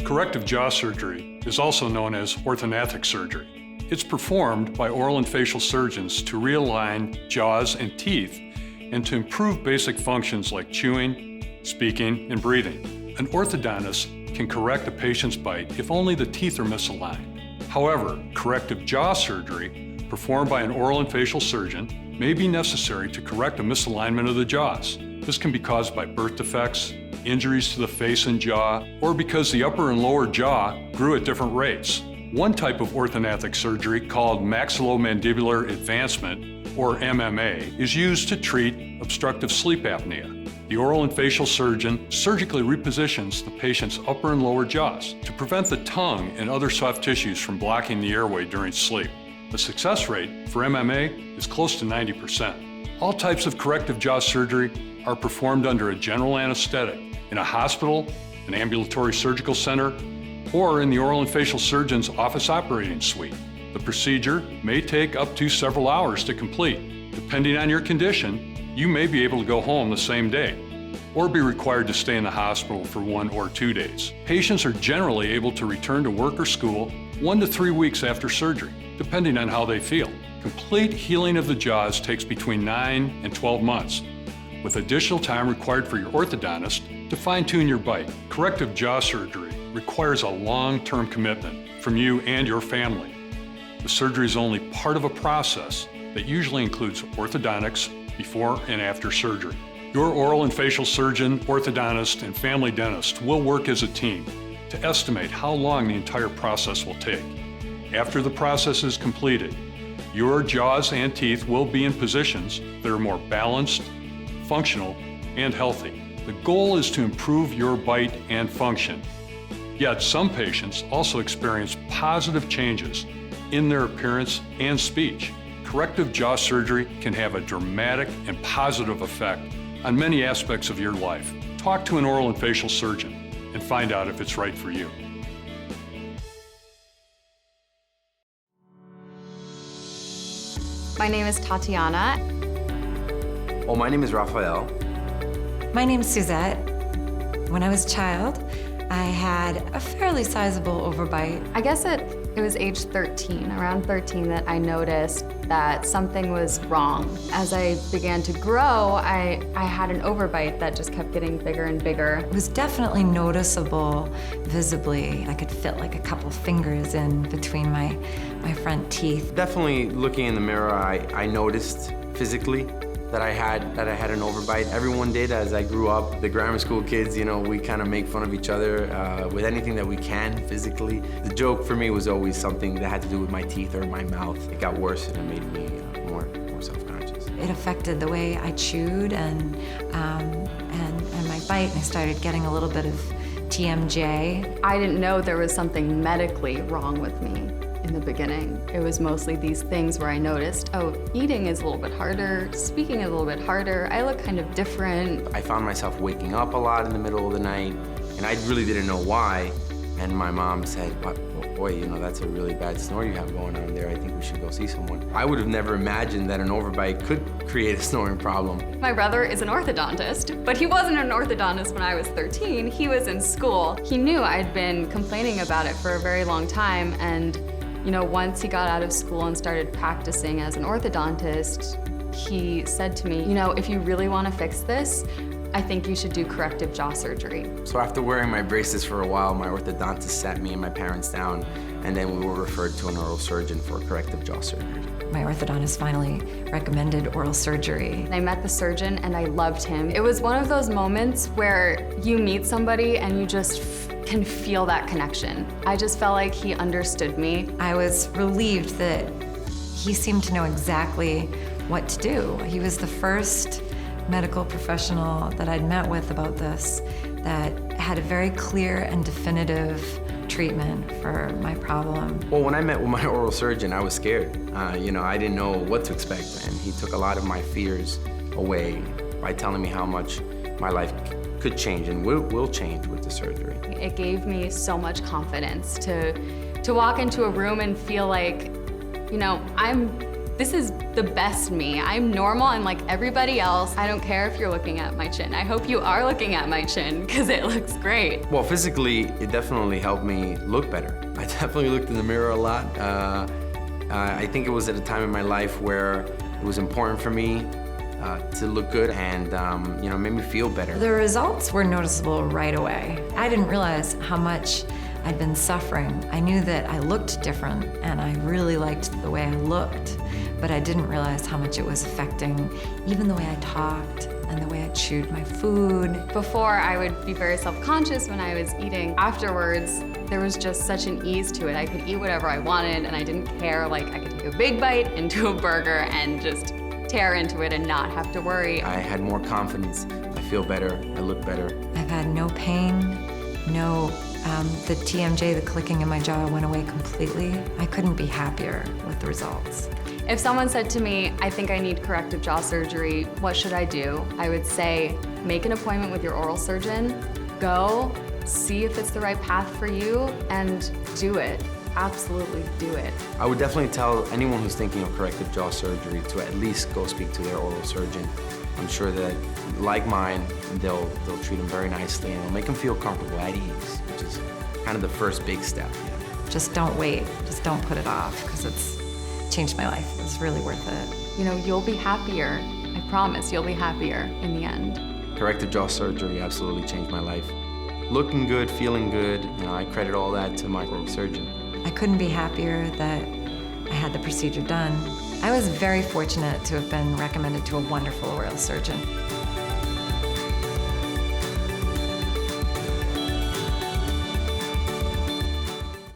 Corrective jaw surgery is also known as orthodontic surgery. It's performed by oral and facial surgeons to realign jaws and teeth and to improve basic functions like chewing, speaking, and breathing. An orthodontist can correct a patient's bite if only the teeth are misaligned. However, corrective jaw surgery, performed by an oral and facial surgeon, may be necessary to correct a misalignment of the jaws. This can be caused by birth defects, injuries to the face and jaw, or because the upper and lower jaw grew at different rates. One type of orthodontic surgery, called maxillomandibular advancement, or MMA, is used to treat obstructive sleep apnea. The oral and facial surgeon surgically repositions the patient's upper and lower jaws to prevent the tongue and other soft tissues from blocking the airway during sleep. The success rate for MMA is close to 90%. All types of corrective jaw surgery are performed under a general anesthetic in a hospital, an ambulatory surgical center, or in the oral and facial surgeon's office operating suite. The procedure may take up to several hours to complete. Depending on your condition, you may be able to go home the same day, or be required to stay in the hospital for 1 or 2 days. Patients are generally able to return to work or school 1 to 3 weeks after surgery, depending on how they feel. Complete healing of the jaws takes between 9 and 12 months, with additional time required for your orthodontist to fine-tune your bite. Corrective jaw surgery requires a long-term commitment from you and your family. The surgery is only part of a process that usually includes orthodontics before and after surgery. Your oral and facial surgeon, orthodontist, and family dentist will work as a team to estimate how long the entire process will take. After the process is completed, your jaws and teeth will be in positions that are more balanced, functional, and healthy. The goal is to improve your bite and function. Yet some patients also experience positive changes in their appearance and speech. Corrective jaw surgery can have a dramatic and positive effect on many aspects of your life. Talk to an oral and facial surgeon and find out if it's right for you. My name is Tatiana. Well, my name is Raphael. My name's Suzette. When I was a child, I had a fairly sizable overbite. I guess it was age 13, around 13, that I noticed that something was wrong. As I began to grow, I had an overbite that just kept getting bigger and bigger. It was definitely noticeable visibly. I could fit like a couple fingers in between my front teeth. Definitely looking in the mirror, I noticed physically that I had an overbite. Everyone did as I grew up. The grammar school kids, you know, we kind of make fun of each other with anything that we can physically. The joke for me was always something that had to do with my teeth or my mouth. It got worse and it made me more self-conscious. It affected the way I chewed and my bite, and I started getting a little bit of TMJ. I didn't know there was something medically wrong with me. In the beginning, it was mostly these things where I noticed, oh, eating is a little bit harder, speaking is a little bit harder, I look kind of different. I found myself waking up a lot in the middle of the night, and I really didn't know why. And my mom said, boy, you know, that's a really bad snore you have going on there. I think we should go see someone. I would have never imagined that an overbite could create a snoring problem. My brother is an orthodontist, but he wasn't an orthodontist when I was 13. He was in school. He knew I'd been complaining about it for a very long time, and you know, once he got out of school and started practicing as an orthodontist, he said to me, you know, if you really want to fix this, I think you should do corrective jaw surgery. So after wearing my braces for a while, my orthodontist sat me and my parents down, and then we were referred to an oral surgeon for corrective jaw surgery. My orthodontist finally recommended oral surgery. I met the surgeon and I loved him. It was one of those moments where you meet somebody and you just can feel that connection. I just felt like he understood me. I was relieved that he seemed to know exactly what to do. He was the first medical professional that I'd met with about this that had a very clear and definitive treatment for my problem. Well, when I met with my oral surgeon, I was scared. You know, I didn't know what to expect, and he took a lot of my fears away by telling me how much my life could change and will change with the surgery. It gave me so much confidence to walk into a room and feel like, you know, I'm this is the best me. I'm normal, I'm like everybody else. I don't care if you're looking at my chin. I hope you are looking at my chin because it looks great. Well, physically, it definitely helped me look better. I definitely looked in the mirror a lot. I think it was at a time in my life where it was important for me to look good and you know, it made me feel better. The results were noticeable right away. I didn't realize how much I'd been suffering. I knew that I looked different and I really liked the way I looked, but I didn't realize how much it was affecting even the way I talked and the way I chewed my food. Before, I would be very self-conscious when I was eating. Afterwards, there was just such an ease to it. I could eat whatever I wanted and I didn't care. Like, I could take a big bite into a burger and just tear into it and not have to worry. I had more confidence. I feel better. I look better. I've had no pain, the TMJ, the clicking in my jaw went away completely. I couldn't be happier with the results. If someone said to me, I think I need corrective jaw surgery, what should I do? I would say, make an appointment with your oral surgeon, go, see if it's the right path for you, and do it. Absolutely do it. I would definitely tell anyone who's thinking of corrective jaw surgery to at least go speak to their oral surgeon. I'm sure that, like mine, they'll treat them very nicely and they'll make them feel comfortable, at ease, which is kind of the first big step. You know? Just don't wait. Just don't put it off, because it's changed my life. It's really worth it. You know, you'll be happier. I promise you'll be happier in the end. Corrective jaw surgery absolutely changed my life. Looking good, feeling good, you know, I credit all that to my oral surgeon. I couldn't be happier that I had the procedure done. I was very fortunate to have been recommended to a wonderful oral surgeon.